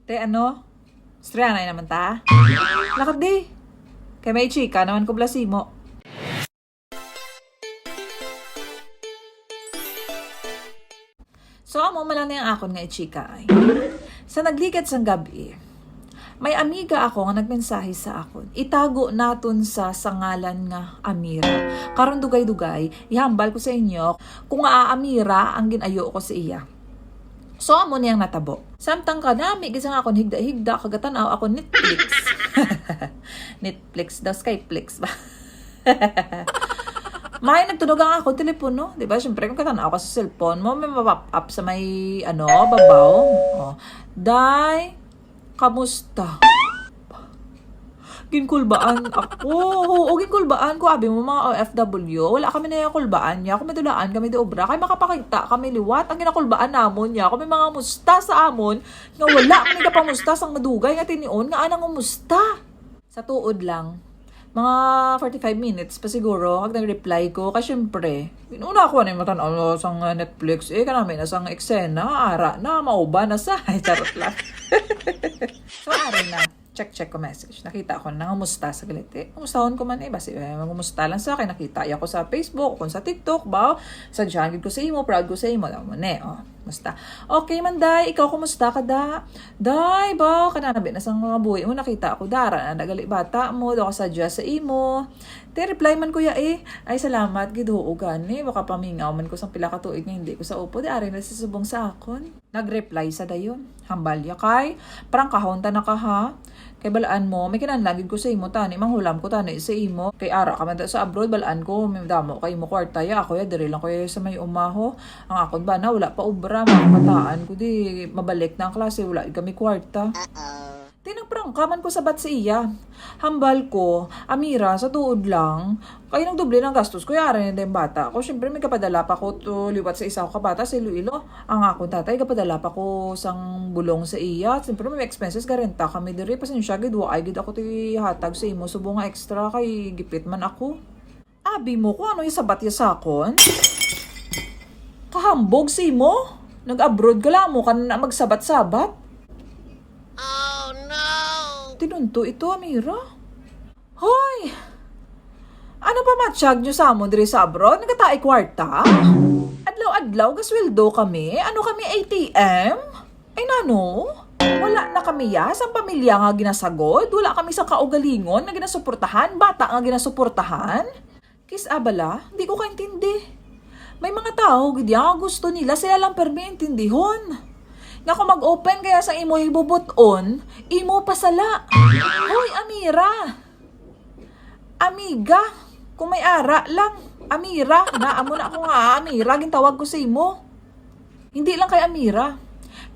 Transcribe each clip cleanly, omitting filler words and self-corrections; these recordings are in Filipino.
Te, ano? Stryanay naman ta? Lakad di. Kay may chika naman ko blasimo. So, amo man lang yung akon nga chika ay. Sa naglikat sang gabi, may amiga ako nga nagmensahe sa akon. Itago naton sa sangalan nga Amira. Karon dugay-dugay, ihambal ko sa inyo kung nga Amira ang ginayo ko sa iya. So, amo niyang natabo. Samtang ka nami, gisang akon higda-higda, kagatanaw ako Netflix. Netflix daw, Skyflix ba? May nagtunog ang ako telepono, 'di ba? Syempre kung katanaw ka sa cellphone mo, may ma-pop up sa may babaw. Oh. Day, kamusta? Ginkulbaan ako. Oo, ginkulbaan ko. Abi mo mga OFW. Wala kami na yung kulbaan niya. Kung madulaan kami di obra. Kaya makapakita kami liwat. Ang ginakulbaan namon niya. Kung may mga musta sa amon, nga wala kami kapamusta sang madugay nga tinion, nga anang umusta. Sa tuod lang, mga 45 minutes pa siguro, hag nag-reply ko. Kasi syempre, inuna ako na yung matanaw sang Netflix. Kanami na sang eksena, ara na, mauba na sa. Ay, charot lang. So, ari na. Check ko message. Nakita ko na ngamusta sa galite. Kamustahon ko man basi magumusta lang sa akin. Nakita ko sa Facebook, kung sa TikTok, ba? Sa jangid ko sa imo, proud ko sa imo. Musta. Okay man, day. Ikaw, kumusta ka da? Day, ba? Kananabi na sa mga buhay mo. Nakita ako, dara na nagali bata mo. Daw ka sadya sa imo. Reply man ko Ay, salamat. Giduugan baka pamingaw man ko sa pila ka tuig nga hindi ko sa upo. Di ari na sisubong sa akon. Nag-reply sa dayon. Hambalya kay. Parang kahonta na ka ha. Kay balaan mo, may kinanlagid ko sa imo tani, manghulam ko tani sa imo. Kay ara ka man sa abroad, balaan ko, may damo kay mo kwarta ya. Ako ya, diri lang ko sa may umaho. Ang akon ba na, wala pa ubra, mga kataan ko di, mabalik na ang klase, wala kami kwarta. Tinagprang kaman ko sabat sa iya. Hambal ko, Amira, sa tuod lang, kayo nang doble ng gastos ko, yara na yung bata ko. Siyempre may kapadala pa ko to liwat sa isa ko kabata sa Iloilo. Ang akong tatay, kapadala pa ko sang bulong sa iya. Siyempre may expenses, garenta kami diri. Pasensya, gidwa ay gid ako ti hatag sa imo. Subo nga extra kay gipit man ako. Abi mo ko, ano yung sabat ya sakon? Kahambog si mo? Nag-abroad ka lang mo ka na magsabat-sabat? Tinunto ito, Amira. Hoy! Ano pa matsyag nyo sa amon diri sa abroad? Nagataay kwarta? Adlaw-adlaw, gasweldo kami? Ano kami, ATM? Ay nano? Wala na kami ya? Sang pamilya nga ginasagod? Wala kami sa kaugalingon na ginasuportahan? Bata nga ginasuportahan? Kis abala, di ko kaintindi. May mga tao, gidya gusto nila, sila lang permi intindihon. Nga kung mag-open kaya sa imo ibubuton, imo pasala. Hoy, Amira! Amiga, kung may ara lang. Amira, naamo na ako nga, Amira, gintawag ko sa imo. Hindi lang kay Amira.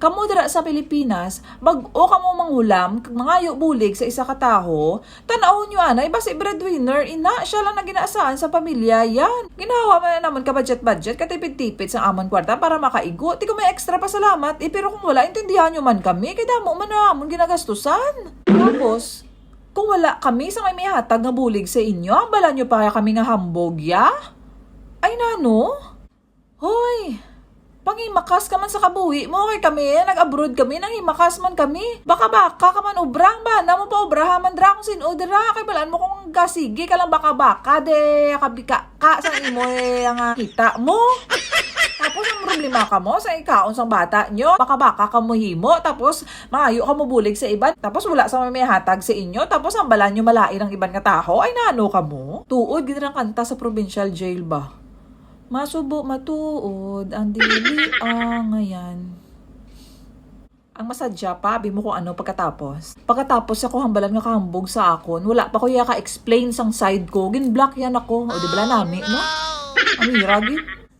Kamu dira sa Pilipinas, bag-o kamo manghulam, kag mangayo bulig sa isa ka taho, tan-aw nyo anay, basi breadwinner, ina, siya lang na ginaasahan sa pamilya yan. Ginawa man naman ka budget-budget, katipid-tipid sa amon kwarta para makaigo. Di ko may extra pasalamat, pero kung wala, intindihan nyo man kami, kay damo man na amon ginagastusan. Tapos, kung wala kami sa may hatag nga bulig sa inyo, ambalan nyo pa kaya kami nga hambog, ya? Ay nano? Hoy! Pangimakas ka man sa kabuhi mo kay kami, nag-abroad kami, nangimakas man kami. Baka-baka ka man ubrang ba? Namo pa ubraha man dra kung sinudra. Kay balaan mo kung gasigi ka lang baka-baka de, kabika ka sa imo ang kita mo. Tapos ang problema ka mo sa ikaon sang bata nyo, baka-baka ka mo himo, tapos maayo ka mo bulig sa iba, tapos wala sa may hatag sa inyo, tapos ang balaan nyo malain ang ibang tao. Ay nano ka mo? Tuod, ginirang kanta sa provincial jail ba? Masubo matuod, ang dili ngayon. Ang masadya pa, abi mo kung ano pagkatapos. Pagkatapos ako hambalan nga kahambog sa akon, wala pa ko ya ka-explain sang side ko, gin-block yan ako. O di bala nami, no? Amira,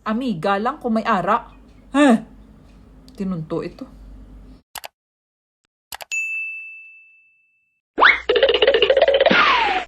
amiga lang kung may ara. Tinunto ito.